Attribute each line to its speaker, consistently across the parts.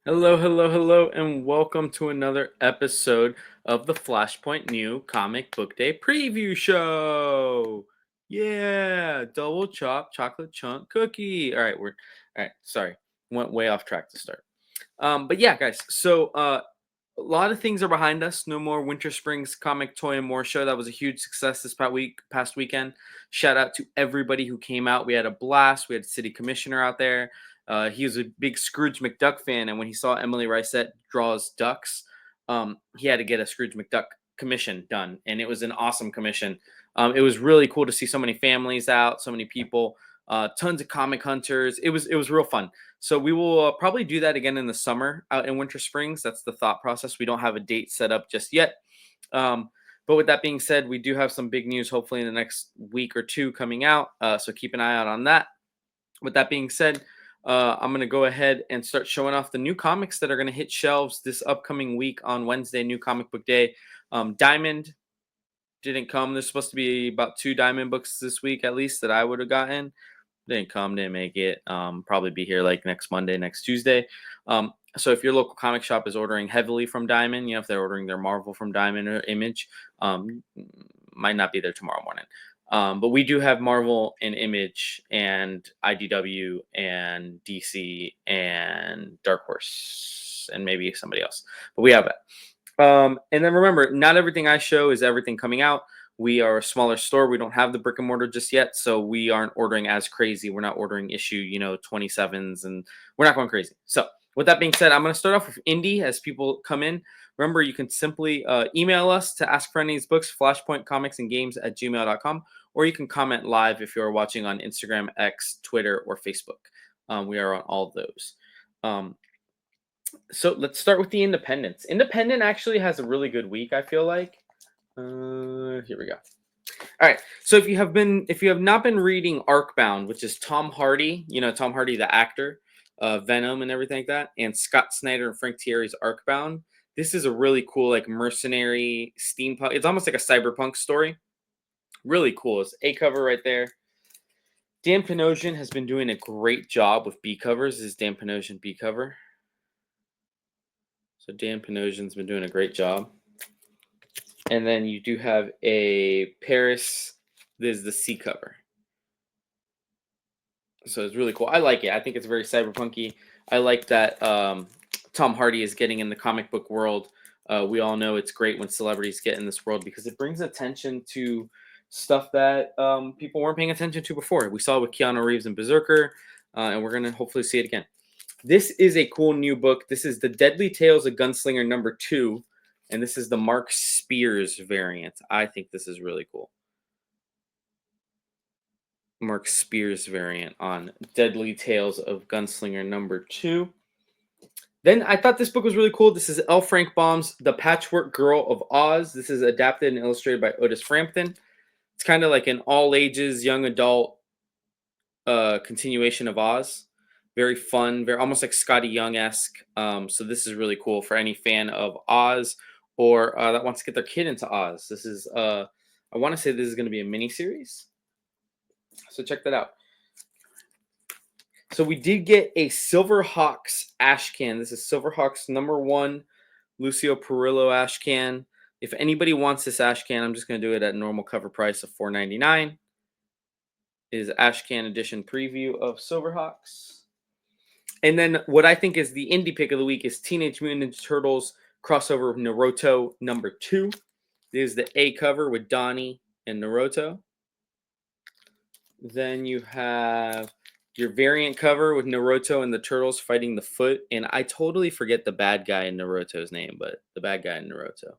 Speaker 1: Hello, hello, hello, and welcome to another episode of the Flashpoint New Comic Book Day Preview Show. Yeah, double chop chocolate chunk cookie. All right. Sorry, went way off track to start. But yeah, guys. A lot of things are behind us. No more Winter Springs Comic Toy and More show. That was a huge success this past weekend. Shout out to everybody who came out. We had a blast. We had city commissioner out there. He was a big Scrooge McDuck fan, and when he saw Emily Rysette draws ducks, he had to get a Scrooge McDuck commission done, and it was an awesome commission. It was really cool to see so many families out, so many people, tons of comic hunters. It was real fun. So we will probably do that again in the summer out in Winter Springs. That's the thought process. We don't have a date set up just yet. Um, but with that being said, we do have some big news hopefully in the next week or two coming out. So keep an eye out on that. With that being said, I'm going to go ahead and start showing off the new comics that are going to hit shelves this upcoming week on Wednesday, New Comic Book Day. Diamond didn't come. There's supposed to be about 2 Diamond books this week, at least, that I would have gotten. Didn't come, didn't make it. Probably be here like next Monday, next Tuesday. So if your local comic shop is ordering heavily from Diamond, if they're ordering their Marvel from Diamond or Image, might not be there tomorrow morning. But we do have Marvel and Image and IDW and DC and Dark Horse and maybe somebody else. But we have it. And then remember, not everything I show is everything coming out. We are a smaller store. We don't have the brick and mortar just yet, so we aren't ordering as crazy. We're not ordering issue, 27s, and we're not going crazy. So with that being said, I'm going to start off with indie as people come in. Remember, you can simply email us to ask for any of these books, flashpointcomicsandgames@gmail.com, or you can comment live if you're watching on Instagram, X, Twitter, or Facebook. We are on all of those. So let's start with the Independents. Independent actually has a really good week, I feel like. Here we go. All right. So if you have not been reading Arcbound, which is Tom Hardy, Tom Hardy the actor, Venom and everything like that, and Scott Snyder and Frank Thierry's Arcbound, this is a really cool like mercenary steampunk. It's almost like a cyberpunk story. Really cool. It's A cover right there. Dan Panosian has been doing a great job with B covers. This is Dan Panosian B cover. So Dan Panosian's been doing a great job. And then you do have a Paris. This is the C cover. So it's really cool. I like it. I think it's very cyberpunky. I like that Tom Hardy is getting in the comic book world. We all know it's great when celebrities get in this world because it brings attention to stuff that people weren't paying attention to before. We saw it with Keanu Reeves and Berserker, and we're going to hopefully see it again. This is a cool new book. This is The Deadly Tales of Gunslinger #2, and this is the Mark Spears variant. I think this is really cool. Mark Spears variant on Deadly Tales of Gunslinger #2. Then I thought this book was really cool. This is L. Frank Baum's The Patchwork Girl of Oz. This is adapted and illustrated by Otis Frampton. It's kind of like an all ages young adult continuation of Oz. Very fun, very almost like Scotty Young-esque. So this is really cool for any fan of Oz or that wants to get their kid into Oz. This is I want to say this is going to be a mini series. So check that out. So we did get a Silverhawks ash can. This is Silverhawks #1 Lucio Perillo ash can. If anybody wants this ash can, I'm just going to do it at normal cover price of $4.99. Is ash can edition preview of Silverhawks. And then what I think is the indie pick of the week is Teenage Mutant Ninja Turtles crossover with Naruto #2. This is the A cover with Donnie and Naruto. Then you have your variant cover with Naruto and the Turtles fighting the Foot. And I totally forget the bad guy in Naruto's name, but the bad guy in Naruto.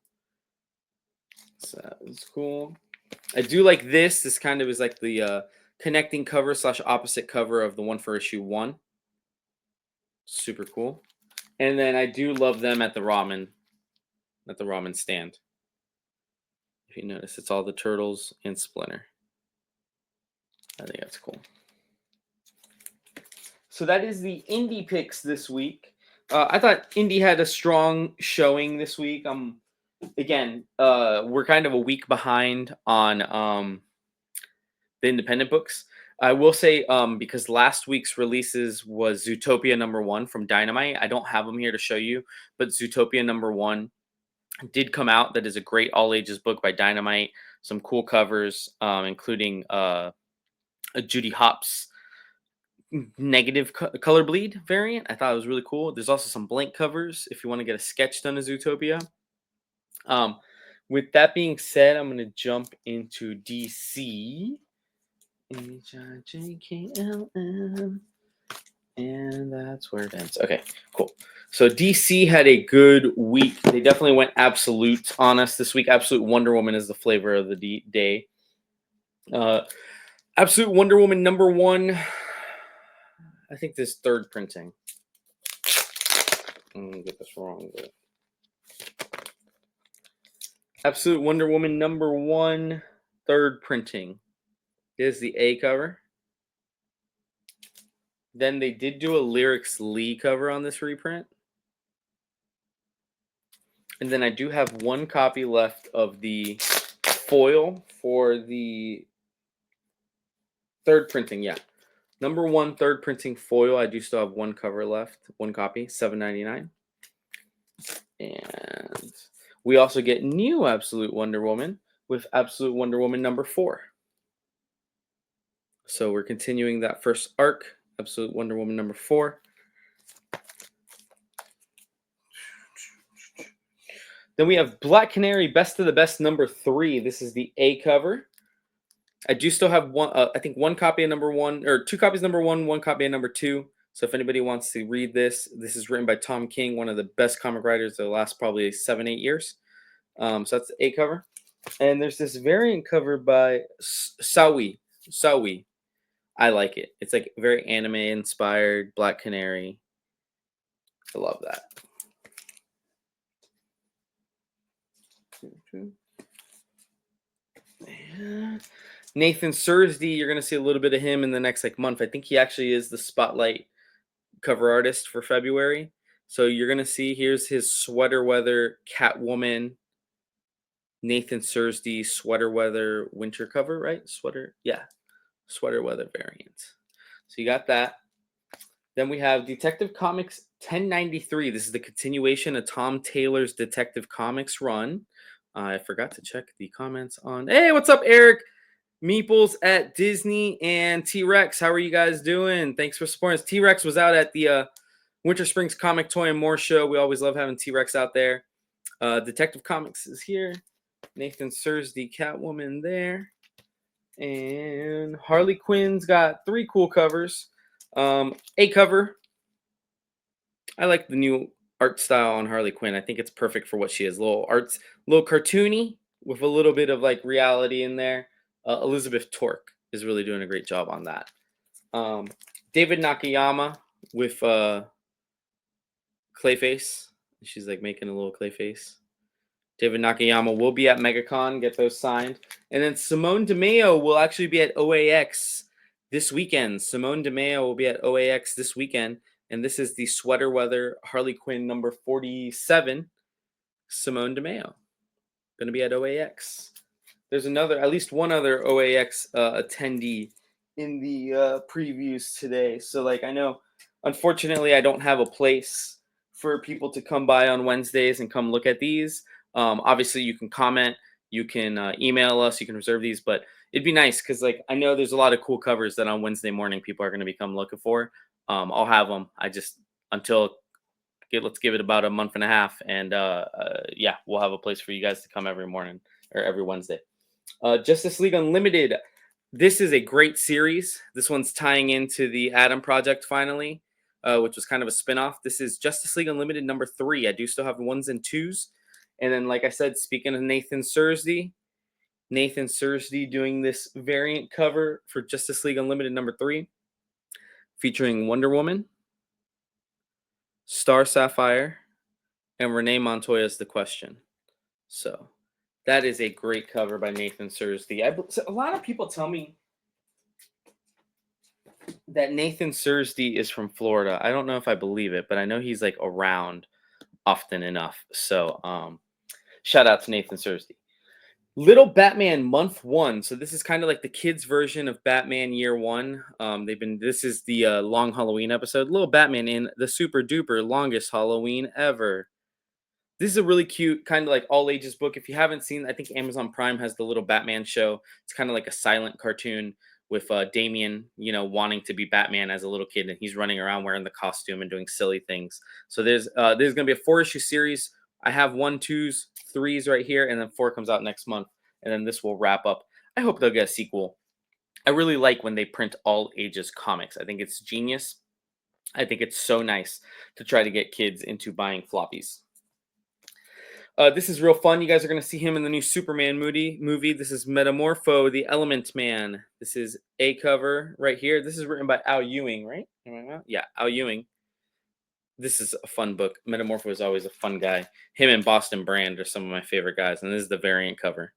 Speaker 1: So that was cool. I do like this. This kind of is like the connecting cover / opposite cover of the one for issue 1. Super cool. And then I do love them at the ramen stand. If you notice, it's all the Turtles and Splinter. I think that's cool. So that is the indie picks this week. I thought indie had a strong showing this week. Again, we're kind of a week behind on the independent books. I will say, because last week's releases was Zootopia #1 from Dynamite. I don't have them here to show you, but Zootopia #1 did come out. That is a great all ages book by Dynamite. Some cool covers, including a Judy Hopps negative color bleed variant. I thought it was really cool. There's also some blank covers if you want to get a sketch done of Zootopia. Um, with that being said, I'm going to jump into DC. HIJKLM. And that's where it ends. Okay, cool. So DC had a good week. They definitely went absolute on us this week. Absolute Wonder Woman is the flavor of the day. Absolute Wonder Woman #1. I think this third printing. I'm gonna get this wrong. But Absolute Wonder Woman #1, third printing. Here's the A cover. Then they did do a Lyrics Lee cover on this reprint. And then I do have one copy left of the foil for the third printing. Yeah. #1, third printing foil. I do still have one cover left, one copy, $7.99. And we also get new Absolute Wonder Woman with Absolute Wonder Woman #4. So we're continuing that first arc, Absolute Wonder Woman #4. Then we have Black Canary Best of the Best #3. This is the A cover. I do still have one, I think one copy of #1, or two copies of #1, one copy of #2. So if anybody wants to read this, this is written by Tom King, one of the best comic writers of the last probably 7-8 years. So that's the A cover. And there's this variant cover by Sawi. I like it. It's like very anime inspired, Black Canary. I love that. Nathan Sursdy, you're gonna see a little bit of him in the next month. I think he actually is the spotlight cover artist for February. So you're gonna see here's his Sweater Weather Catwoman Nathan Sursdy Sweater Weather winter cover, right? Sweater weather variant. So you got that. Then we have Detective Comics 1093. This is the continuation of Tom Taylor's Detective Comics run. I forgot to check the comments on. Hey, what's up, Eric? Meeples at Disney and T-Rex. How are you guys doing? Thanks for supporting us. T-Rex was out at the Winter Springs Comic Toy and More show. We always love having T-Rex out there. Detective Comics is here. Nathan Sursdy Catwoman there. And Harley Quinn's got 3 cool covers. A cover. I like the new art style on Harley Quinn. I think it's perfect for what she is. Little cartoony with a little bit of reality in there. Elizabeth Torque is really doing a great job on that. David Nakayama with Clayface. She's making a little Clayface. David Nakayama will be at MegaCon. Get those signed. And then Simone DeMeo will actually be at OAX this weekend. Simone DeMeo will be at OAX this weekend. And this is the Sweater Weather Harley Quinn #47. Simone DeMeo. Going to be at OAX. There's at least one other OAX attendee in the previews today. So I know, unfortunately, I don't have a place for people to come by on Wednesdays and come look at these. Obviously, you can comment, you can email us, you can reserve these, but it'd be nice because I know there's a lot of cool covers that on Wednesday morning people are going to become looking for. I'll have them. Let's give it about a month and a half, and we'll have a place for you guys to come every morning or every Wednesday. Justice League Unlimited. This is a great series. This one's tying into the Atom Project finally, which was kind of a spinoff. This is Justice League Unlimited #3. I do still have 1s and 2s. And then, like I said, speaking of Nathan Sursdy doing this variant cover for Justice League Unlimited #3, featuring Wonder Woman, Star Sapphire, and Renee Montoya's The Question. So that is a great cover by Nathan Sursdy. A lot of people tell me that Nathan Sursdy is from Florida. I don't know if I believe it, but I know he's around often enough. So shout out to Nathan Sursdy. Little Batman month one. So this is kind of like the kids' version of Batman year one. This is the long Halloween episode. Little Batman in the super duper longest Halloween ever. This is a really cute kind of like all ages book. If you haven't seen, I think Amazon Prime has the Little Batman show. It's kind of like a silent cartoon with Damien, wanting to be Batman as a little kid, and he's running around wearing the costume and doing silly things. So there's gonna be a 4 issue series. I have one, twos, threes right here, and then four comes out next month, and then this will wrap up. I hope they'll get a sequel. I really like when they print all ages comics. I think it's genius. I think it's so nice to try to get kids into buying floppies. This is real fun. You guys are going to see him in the new Superman movie. This is Metamorpho, the Element Man. This is a cover right here. This is written by Al Ewing, right? Yeah, Al Ewing. This is a fun book. Metamorpho is always a fun guy. Him and Boston Brand are some of my favorite guys, and this is the variant cover.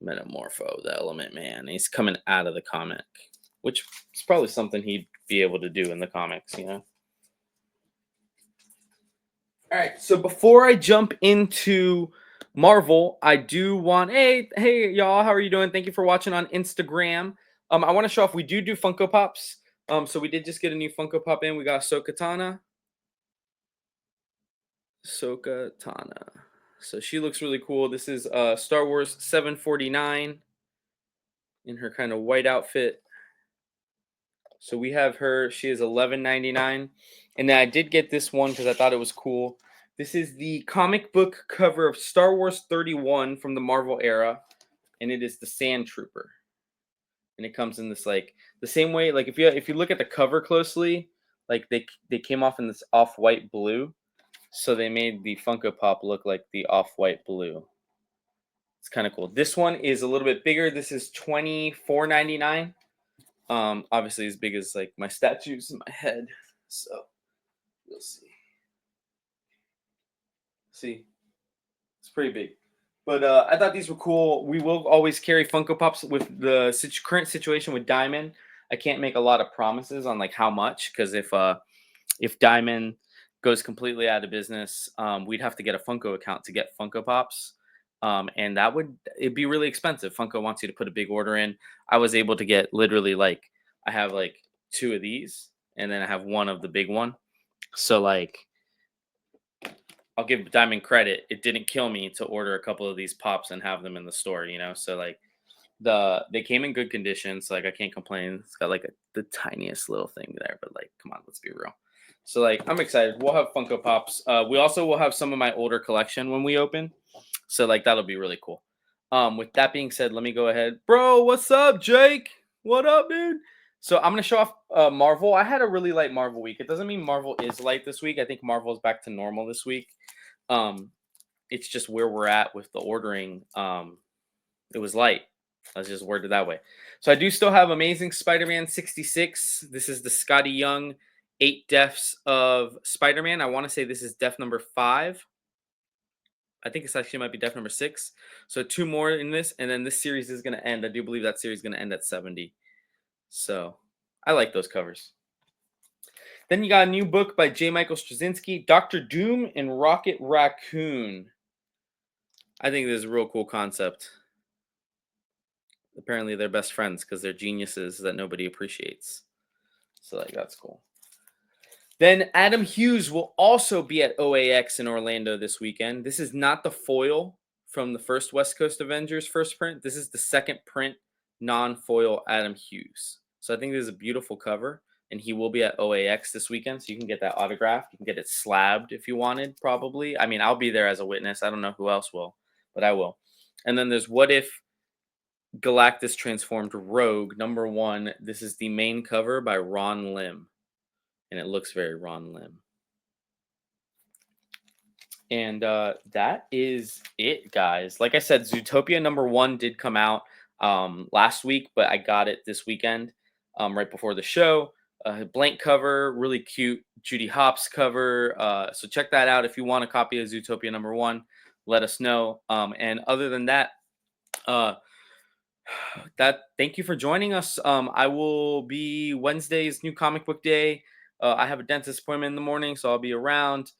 Speaker 1: Metamorpho, the Element Man. He's coming out of the comic, which is probably something he'd be able to do in the comics. All right, so before I jump into Marvel, I do want hey y'all, how are you doing? Thank you for watching on Instagram. I want to show off we do Funko Pops. So we did just get a new Funko Pop in. We got Ahsoka Tana. Ahsoka Tana. So she looks really cool. This is Star Wars 749 in her kind of white outfit. So we have her. She is $11.99, and then I did get this one because I thought it was cool. This is the comic book cover of Star Wars 31 from the Marvel era, and it is the Sand Trooper. And it comes in this like the same way. Like if you look at the cover closely, like they came off in this off-white blue, so they made the Funko Pop look like the off-white blue. It's kind of cool. This one is a little bit bigger. This is $24.99. Obviously as big as like my statues in my head. So you'll see. See, it's pretty big. But I thought these were cool. We will always carry Funko Pops with the current situation with Diamond. I can't make a lot of promises on like how much because if Diamond goes completely out of business, we'd have to get a Funko account to get Funko Pops. And it'd be really expensive. Funko wants you to put a big order in. I was able to get literally like I have like 2 of these, and then I have one of the big one. So like I'll give Diamond credit. It didn't kill me to order a couple of these pops and have them in the store. So like they came in good condition. So like I can't complain. It's got like the tiniest little thing there, but like come on, let's be real. So like I'm excited. We'll have Funko Pops. We also will have some of my older collection when we open. So like that'll be really cool. With that being said, let me go ahead. Bro, what's up, Jake? What up, dude? So I'm gonna show off Marvel. I had a really light Marvel week. It doesn't mean Marvel is light this week. I think Marvel is back to normal this week. It's just where we're at with the ordering. It was light. Let's just word it that way. So I do still have Amazing Spider-Man 66. This is the Scotty Young 8 deaths of Spider-Man. I want to say this is death number 5. I think it's actually might be death number 6. So 2 more in this, and then this series is going to end. I do believe that series is going to end at 70. So I like those covers. Then you got a new book by J. Michael Straczynski, Dr. Doom and Rocket Raccoon. I think this is a real cool concept. Apparently they're best friends because they're geniuses that nobody appreciates. So like that's cool. Then Adam Hughes will also be at OAX in Orlando this weekend. This is not the foil from the first West Coast Avengers first print. This is the second print non-foil Adam Hughes. So I think this is a beautiful cover, and he will be at OAX this weekend, so you can get that autographed. You can get it slabbed if you wanted, probably. I mean, I'll be there as a witness. I don't know who else will, but I will. And then there's What If Galactus Transformed Rogue, number 1. This is the main cover by Ron Lim, and it looks very Ron Lim. And that is it, guys. Like I said, Zootopia number 1 did come out last week, but I got it this weekend right before the show. Blank cover, really cute Judy Hopps cover. So check that out if you want a copy of Zootopia number 1. Let us know. And other than that, thank you for joining us. I will be Wednesday's new comic book day. I have a dentist appointment in the morning, so I'll be around.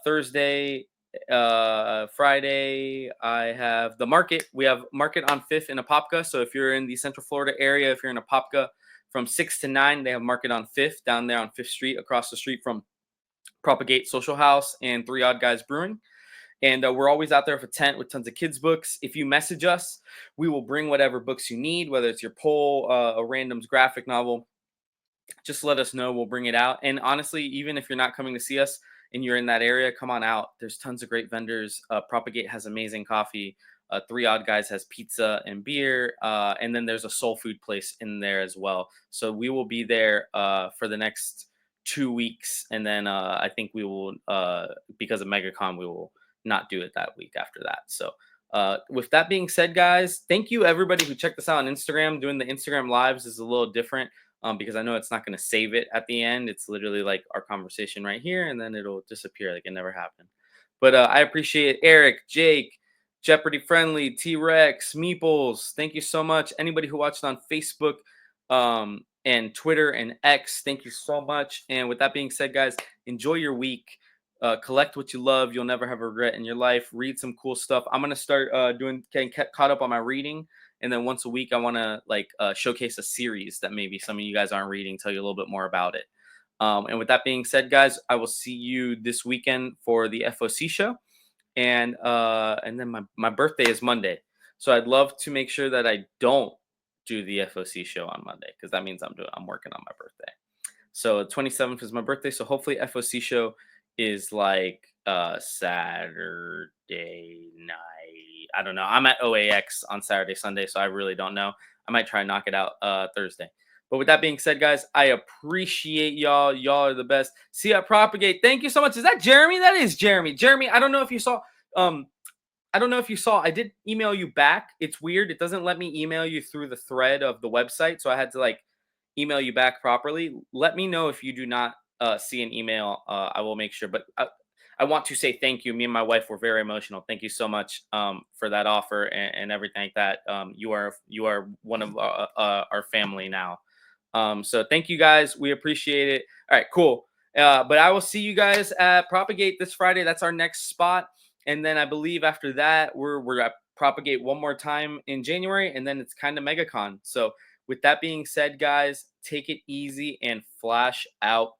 Speaker 1: Thursday Friday, I have the market. We have market on 5th in Apopka. So if you're in the Central Florida area, if you're in Apopka, from 6 to 9, they have market on 5th down there on 5th Street, across the street from Propagate Social House and Three Odd Guys Brewing. And we're always out there with a tent with tons of kids' books. If you message us, we will bring whatever books you need, whether it's your poll, a random's graphic novel. Just let us know. We'll bring it out. And honestly, even if you're not coming to see us and you're in that area, come on out. There's tons of great vendors. Propagate has amazing coffee. Three Odd Guys has pizza and beer. And then there's a soul food place in there as well. So we will be there for the next 2 weeks. And then I think we will, because of MegaCon, we will not do it that week after that. So with that being said, guys, thank you everybody who checked us out on Instagram. Doing the Instagram lives is a little different because I know it's not going to save it at the end. It's literally like our conversation right here, and then it'll disappear like it never happened. But I appreciate Eric, Jake, Jeopardy Friendly, T Rex, Meeples. Thank you so much. Anybody who watched on Facebook and Twitter and X, thank you so much. And with that being said, guys, enjoy your week. Collect what you love. You'll never have a regret in your life. Read some cool stuff. I'm gonna start getting caught up on my reading, and then once a week I want to showcase a series that maybe some of you guys aren't reading, tell you a little bit more about it. And with that being said, guys, I will see you this weekend for the FOC show, and then my birthday is Monday, so I'd love to make sure that I don't do the FOC show on Monday, because that means I'm working on my birthday. So 27th is my birthday, so hopefully FOC show is like Saturday night. I don't know. I'm at OAX on Saturday, Sunday, so I really don't know. I might try and knock it out Thursday. But with that being said, guys, I appreciate y'all. Y'all are the best. See ya, Propagate. Thank you so much. Is that Jeremy? That is Jeremy. Jeremy, I don't know if you saw. I don't know if you saw. I did email you back. It's weird. It doesn't let me email you through the thread of the website, so I had to email you back properly. Let me know if you do not see an email. I will make sure. But I want to say thank you. Me and my wife were very emotional. Thank you so much for that offer and everything like that. You are one of our family now. So thank you guys. We appreciate it. All right, cool. But I will see you guys at Propagate this Friday. That's our next spot. And then I believe after that, we're at Propagate one more time in January, and then it's kind of MegaCon. So with that being said, guys, take it easy and flash out.